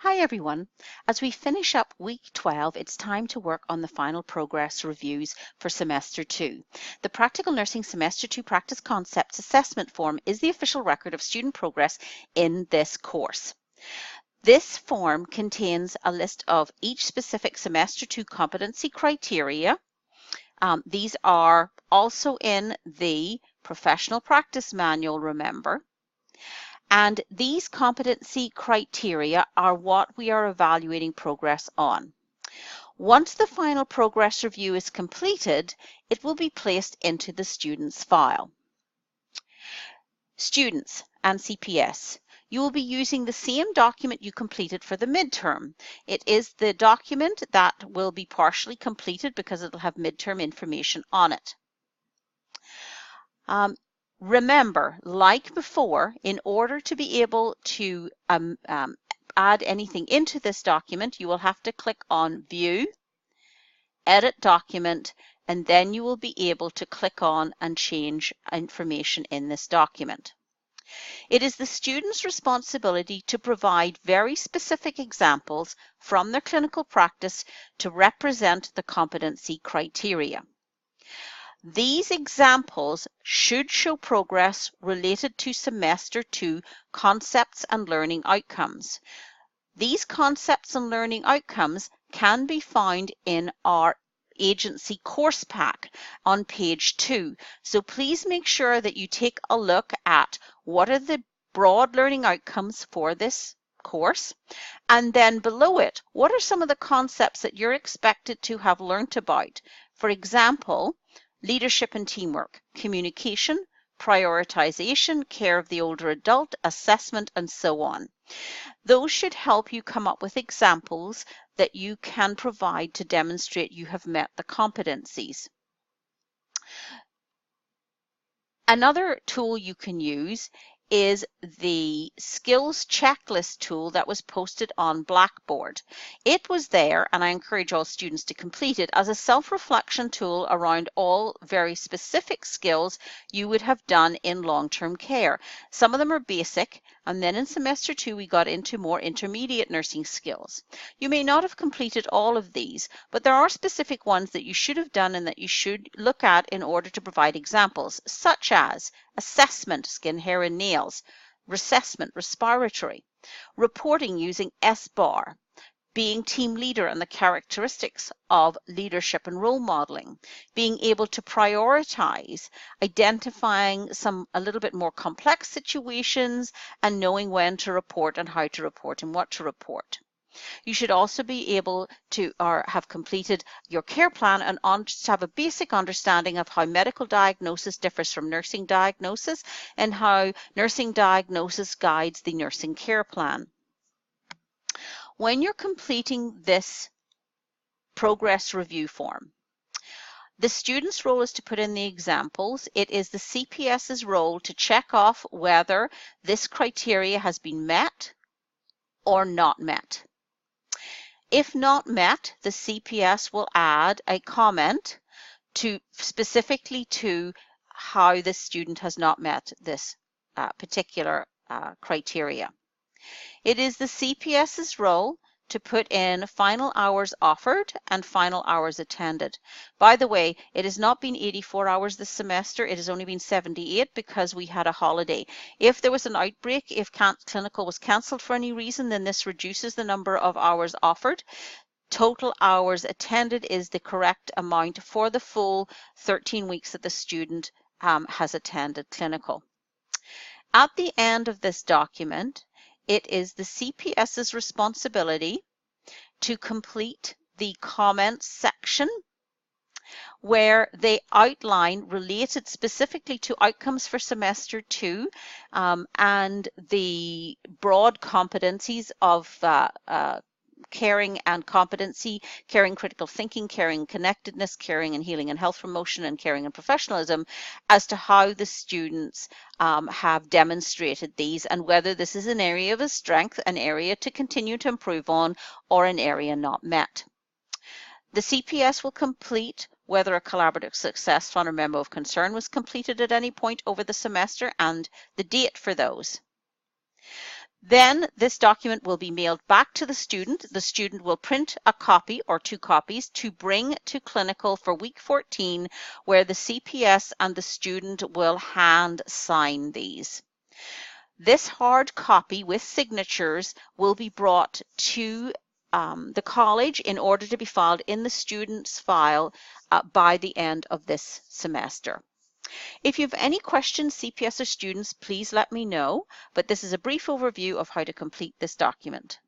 Hi everyone. As we finish up week 12, it's time to work on the final progress reviews for semester 2. The Practical Nursing Semester 2 Practice Concepts Assessment Form is the official record of student progress in this course. This form contains a list of each specific semester 2 competency criteria. These are also in the Professional Practice Manual, remember. And these competency criteria are what we are evaluating progress on. Once the final progress review is completed, it will be placed into the student's file. Students and CPS, you will be using the same document you completed for the midterm. It is the document that will be partially completed because it will have midterm information on it. Remember, like before, in order to be able to add anything into this document, you will have to click on View, Edit Document, and then you will be able to click on and change information in this document. It is the student's responsibility to provide very specific examples from their clinical practice to represent the competency criteria. These examples should show progress related to semester 2 concepts and learning outcomes. These concepts and learning outcomes can be found in our agency course pack on page 2. So please make sure that you take a look at what are the broad learning outcomes for this course, and then below it, what are some of the concepts that you're expected to have learnt about? For example, leadership and teamwork, communication, prioritization, care of the older adult, assessment, and so on. Those should help you come up with examples that you can provide to demonstrate you have met the competencies. Another tool you can use is the skills checklist tool that was posted on Blackboard. It was there, and I encourage all students to complete it, as a self-reflection tool around all very specific skills you would have done in long-term care. Some of them are basic, and then in semester 2 we got into more intermediate nursing skills. You may not have completed all of these, but there are specific ones that you should have done and that you should look at in order to provide examples, such as assessment, skin, hair, and nails, reassessment, respiratory, reporting using SBAR, being team leader and the characteristics of leadership and role modeling, being able to prioritize, identifying a little bit more complex situations, and knowing when to report and how to report and what to report. You should also be able to have completed your care plan and have a basic understanding of how medical diagnosis differs from nursing diagnosis and how nursing diagnosis guides the nursing care plan. When you're completing this progress review form, the student's role is to put in the examples. It is the CPS's role to check off whether this criteria has been met or not met. If not met, the CPS will add a comment specifically to how the student has not met this particular criteria. It is the CPS's role to put in final hours offered and final hours attended. By the way, it has not been 84 hours this semester, it has only been 78 because we had a holiday. If there was an outbreak, if clinical was cancelled for any reason, then this reduces the number of hours offered. Total hours attended is the correct amount for the full 13 weeks that the student has attended clinical. At the end of this document, it is the CPS's responsibility to complete the comments section where they outline related specifically to outcomes for semester 2 and the broad competencies of caring and competency, caring critical thinking, caring connectedness, caring and healing and health promotion, and caring and professionalism, as to how the students have demonstrated these and whether this is an area of strength, an area to continue to improve on, or an area not met. The CPS will complete whether a collaborative success fund or memo of concern was completed at any point over the semester and the date for those. Then this document will be mailed back to the student. The student will print a copy or 2 copies to bring to clinical for week 14, where the CPS and the student will hand sign these. This hard copy with signatures will be brought to the college in order to be filed in the student's file by the end of this semester. If you have any questions, CPS or students, please let me know, but this is a brief overview of how to complete this document.